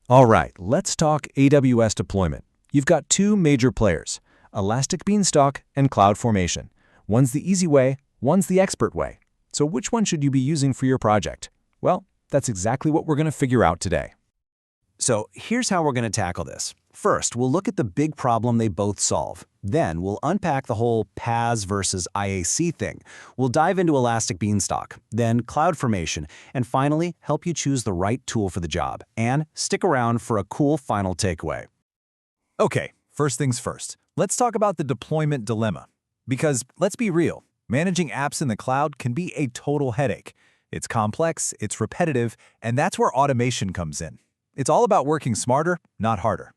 All right, let's talk AWS deployment. You've got two major players, Elastic Beanstalk and CloudFormation. One's the easy way, one's the expert way. So which one should you be using for your project? Well, that's exactly what we're going to figure out today. So here's how we're going to tackle this. First, we'll look at the big problem they both solve. Then we'll unpack the whole PaaS versus IAC thing. We'll dive into Elastic Beanstalk, then CloudFormation, and finally help you choose the right tool for the job. And stick around for a cool final takeaway. Okay, first things first. Let's talk about the deployment dilemma. Because let's be real, managing apps in the cloud can be a total headache. It's complex, it's repetitive, and that's where automation comes in. It's all about working smarter, not harder.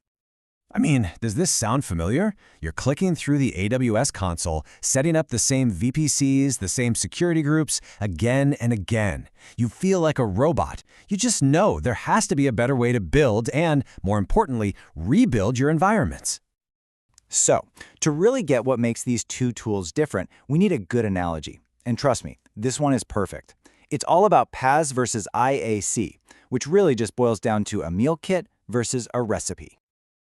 I mean, does this sound familiar? You're clicking through the AWS console, setting up the same VPCs, the same security groups, again and again. You feel like a robot. You just know there has to be a better way to build and, more importantly, rebuild your environments. So, to really get what makes these two tools different, we need a good analogy. And trust me, this one is perfect. It's all about PaaS versus IAC, which really just boils down to a meal kit versus a recipe.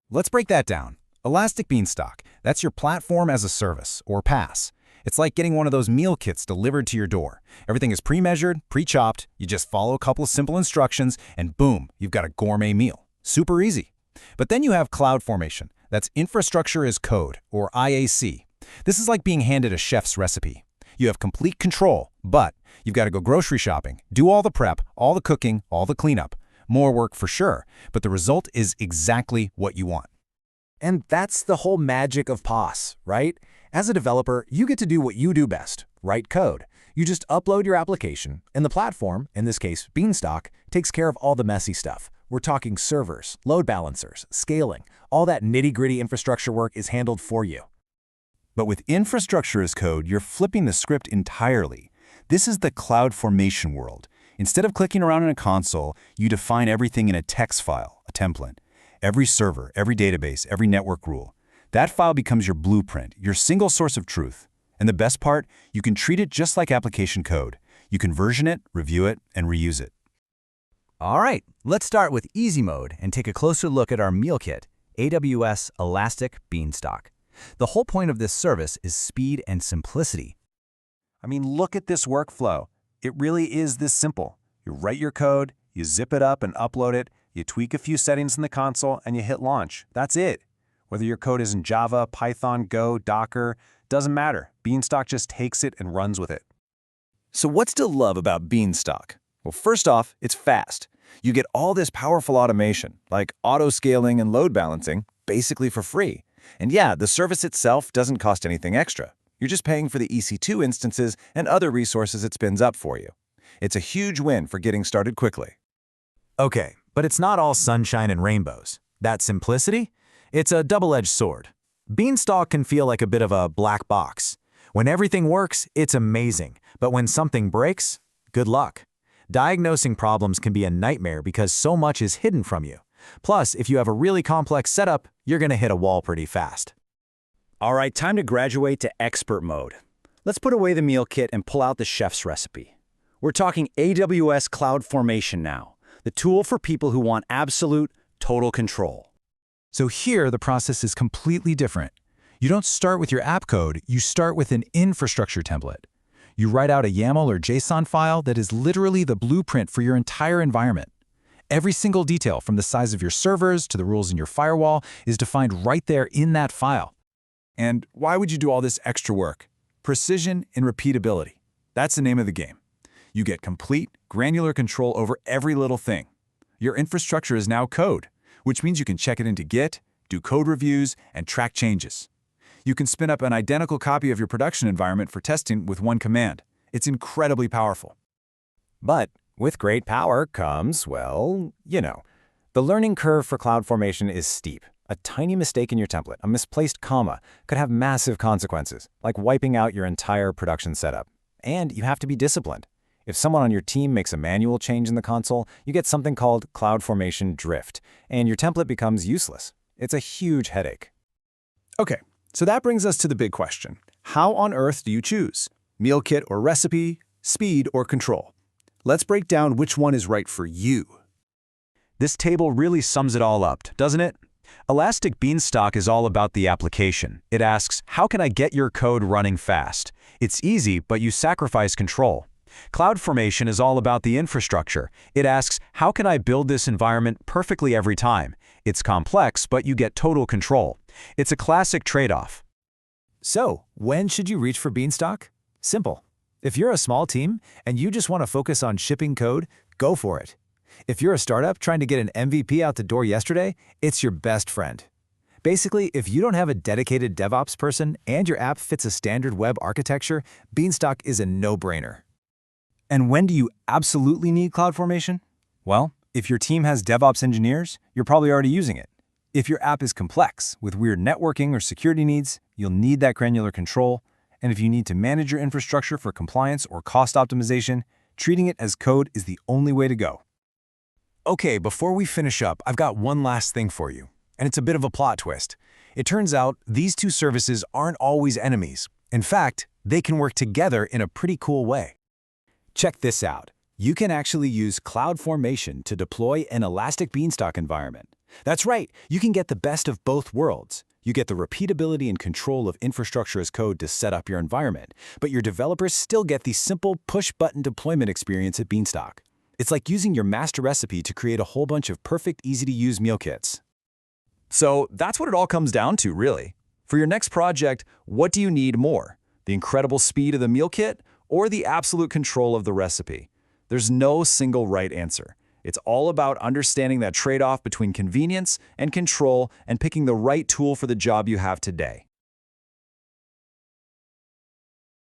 Let's break that down. Elastic Beanstalk, that's your platform as a service, or PaaS. It's like getting one of those meal kits delivered to your door. Everything is pre-measured, pre-chopped, you just follow a couple of simple instructions, and boom, you've got a gourmet meal. Super easy. But then you have CloudFormation. That's infrastructure as code, or IAC. This is like being handed a chef's recipe. You have complete control, but you've got to go grocery shopping, do all the prep, all the cooking, all the cleanup. More work for sure, but the result is exactly what you want. And that's the whole magic of PaaS, right? As a developer, you get to do what you do best, write code. You just upload your application, and the platform, in this case Beanstalk, takes care of all the messy stuff. We're talking servers, load balancers, scaling. All that nitty-gritty infrastructure work is handled for you. But with infrastructure as code, you're flipping the script entirely. This is the CloudFormation world. Instead of clicking around in a console, you define everything in a text file, a template. Every server, every database, every network rule. That file becomes your blueprint, your single source of truth. And the best part, you can treat it just like application code. You can version it, review it, and reuse it. All right, let's start with easy mode and take a closer look at our meal kit, AWS Elastic Beanstalk. The whole point of this service is speed and simplicity. I mean, look at this workflow. It really is this simple. You write your code, you zip it up and upload it, you tweak a few settings in the console, and you hit launch. That's it. Whether your code is in Java, Python, Go, Docker, doesn't matter. Beanstalk just takes it and runs with it. So what's to love about Beanstalk? Well, first off, it's fast. You get all this powerful automation, like auto-scaling and load balancing, basically for free. And yeah, the service itself doesn't cost anything extra. You're just paying for the EC2 instances and other resources it spins up for you. It's a huge win for getting started quickly. Okay, but it's not all sunshine and rainbows. That simplicity? It's a double-edged sword. Beanstalk can feel like a bit of a black box. When everything works, it's amazing. But when something breaks, good luck. Diagnosing problems can be a nightmare because so much is hidden from you. Plus, if you have a really complex setup, you're going to hit a wall pretty fast. All right, time to graduate to expert mode. Let's put away the meal kit and pull out the chef's recipe. We're talking AWS CloudFormation now, the tool for people who want absolute, total control. So here, the process is completely different. You don't start with your app code, you start with an infrastructure template. You write out a YAML or JSON file that is literally the blueprint for your entire environment. Every single detail, from the size of your servers to the rules in your firewall, is defined right there in that file. And why would you do all this extra work? Precision and repeatability. That's the name of the game. You get complete, granular control over every little thing. Your infrastructure is now code, which means you can check it into Git, do code reviews, and track changes. You can spin up an identical copy of your production environment for testing with one command. It's incredibly powerful. But with great power comes, well, the learning curve for CloudFormation is steep. A tiny mistake in your template, a misplaced comma, could have massive consequences, like wiping out your entire production setup. And you have to be disciplined. If someone on your team makes a manual change in the console, you get something called CloudFormation Drift, and your template becomes useless. It's a huge headache. Okay, so that brings us to the big question. How on earth do you choose? Meal kit or recipe, speed or control? Let's break down which one is right for you. This table really sums it all up, doesn't it? Elastic Beanstalk is all about the application. It asks, how can I get your code running fast? It's easy, but you sacrifice control. CloudFormation is all about the infrastructure. It asks, how can I build this environment perfectly every time? It's complex, but you get total control. It's a classic trade-off. So, when should you reach for Beanstalk? Simple. If you're a small team and you just want to focus on shipping code, go for it. If you're a startup trying to get an MVP out the door yesterday, it's your best friend. Basically, if you don't have a dedicated DevOps person and your app fits a standard web architecture, Beanstalk is a no-brainer. And when do you absolutely need CloudFormation? Well, if your team has DevOps engineers, you're probably already using it. If your app is complex, with weird networking or security needs, you'll need that granular control. And if you need to manage your infrastructure for compliance or cost optimization, treating it as code is the only way to go. Okay, before we finish up, I've got one last thing for you, and it's a bit of a plot twist. It turns out these two services aren't always enemies. In fact, they can work together in a pretty cool way. Check this out. You can actually use CloudFormation to deploy an Elastic Beanstalk environment. That's right, you can get the best of both worlds. You get the repeatability and control of infrastructure as code to set up your environment, but your developers still get the simple push-button deployment experience at Beanstalk. It's like using your master recipe to create a whole bunch of perfect, easy-to-use meal kits. So that's what it all comes down to, really. For your next project, what do you need more? The incredible speed of the meal kit or the absolute control of the recipe? There's no single right answer. It's all about understanding that trade-off between convenience and control and picking the right tool for the job you have today.